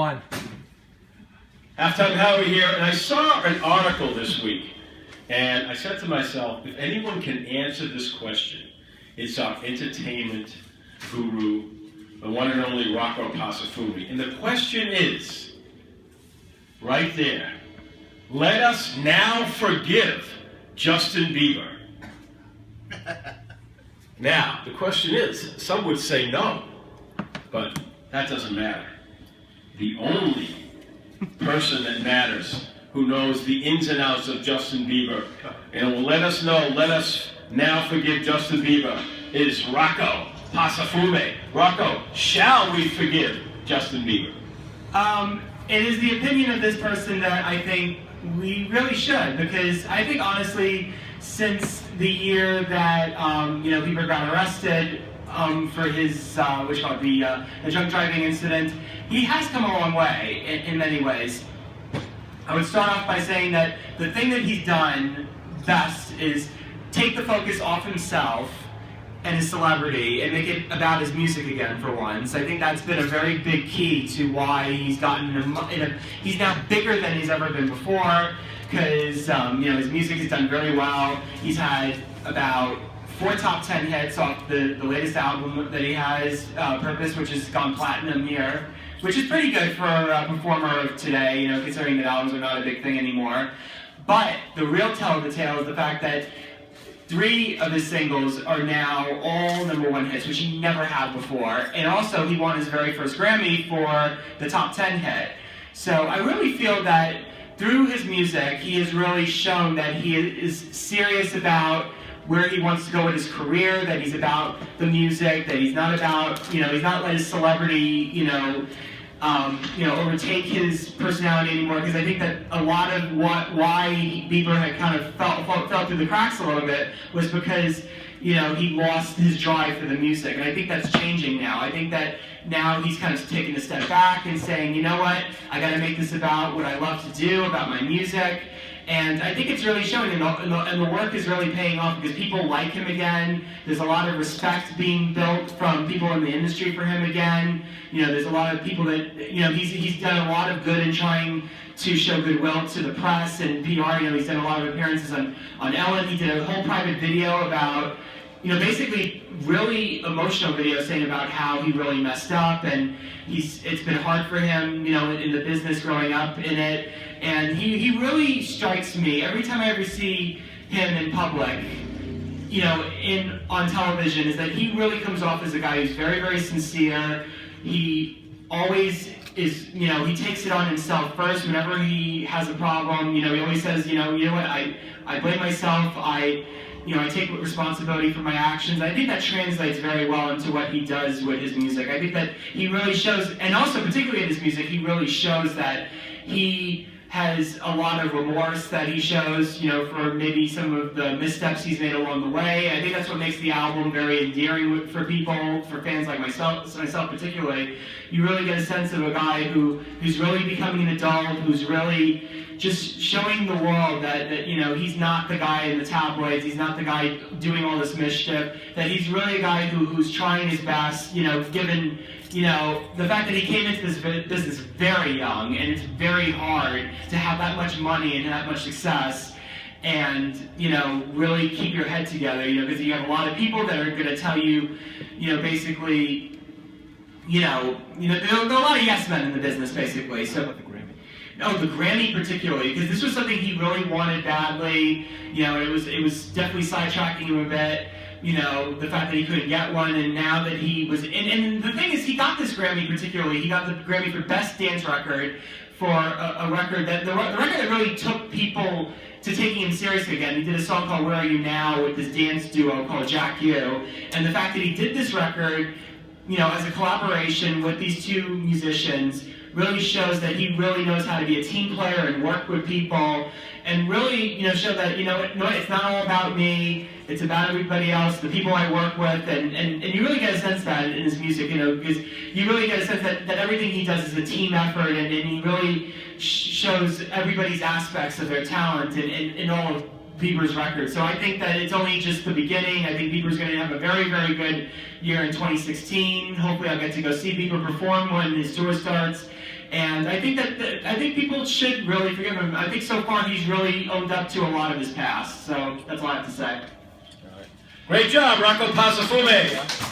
One. Halftime Howie here, and I saw an article this week, and I said to myself, if anyone can answer this question, it's our entertainment guru, the one and only Rocco Pasafumi. And the question is, right there, let us now forgive Justin Bieber. Now, the question is, some would say no, but that doesn't matter. The only person that matters, who knows the ins and outs of Justin Bieber, and will let us know, let us now forgive Justin Bieber, is Rocco Pasafumi. Rocco, shall we forgive Justin Bieber? It is the opinion of this person that I think we really should, because I think honestly, since the year that Bieber got arrested for his the drunk driving incident, he has come a long way in many ways. I would start off by saying that the thing that he's done best is take the focus off himself and his celebrity and make it about his music again for once. I think that's been a very big key to why he's gotten he's now bigger than he's ever been before, because his music has done very well. He's had about 4 top 10 hits off the latest album that he has, Purpose, which has gone platinum here, which is pretty good for a performer of today, considering that albums are not a big thing anymore. But the real tell of the tale is the fact that 3 of his singles are now all #1 hits, which he never had before. And also, he won his very first Grammy for the top 10 hit. So I really feel that through his music, he has really shown that he is serious about where he wants to go with his career, that he's about the music, that he's not about, he's not let his celebrity, overtake his personality anymore. Because I think that a lot of why Bieber had kind of fell through the cracks a little bit was because, he lost his drive for the music. And I think that's changing now. I think that now he's kind of taking a step back and saying, you know what, I got to make this about what I love to do, about my music. And I think it's really showing, and the work is really paying off because people like him again. There's a lot of respect being built from people in the industry for him again. There's a lot of people that, he's done a lot of good in trying to show goodwill to the press and PR. He's done a lot of appearances on Ellen. He did a whole private video about, basically really emotional video saying about how he really messed up, and it's been hard for him, in the business growing up in it. And he really strikes me, every time I ever see him in public, on television, is that he really comes off as a guy who's very, very sincere. He always is, he takes it on himself first whenever he has a problem. He always says, you know what, I blame myself, I take responsibility for my actions. I think that translates very well into what he does with his music. I think that he really shows, and also particularly in his music, he really shows that he has a lot of remorse that he shows, for maybe some of the missteps he's made along the way. I think that's what makes the album very endearing for people, for fans like myself particularly. You really get a sense of a guy who's really becoming an adult, who's really just showing the world that he's not the guy in the tabloids, he's not the guy doing all this mischief, that he's really a guy who's trying his best, given the fact that he came into this business very young, and it's very hard to have that much money and that much success and, really keep your head together, because you have a lot of people that are going to tell you, basically, there are a lot of yes men in the business, basically. So, the Grammy particularly, because this was something he really wanted badly. It was definitely sidetracking him a bit. The fact that he couldn't get one, and now that he was, and the thing is, he got this Grammy particularly. He got the Grammy for Best Dance Record for a record that the record that really took people to taking him seriously again. He did a song called Where Are You Now with this dance duo called Jack U. And the fact that he did this record, as a collaboration with these 2 musicians, really shows that he really knows how to be a team player and work with people, and really, show that, it's not all about me, it's about everybody else, the people I work with, and you really get a sense of that in his music, because you really get a sense that everything he does is a team effort, and he really shows everybody's aspects of their talent in all of Bieber's record. So I think that it's only just the beginning. I think Bieber's going to have a very, very good year in 2016. Hopefully I'll get to go see Bieber perform when his tour starts. And I think I think people should really forgive him. I think so far he's really owned up to a lot of his past. So that's all I have to say. Great job, Rocco Passafume.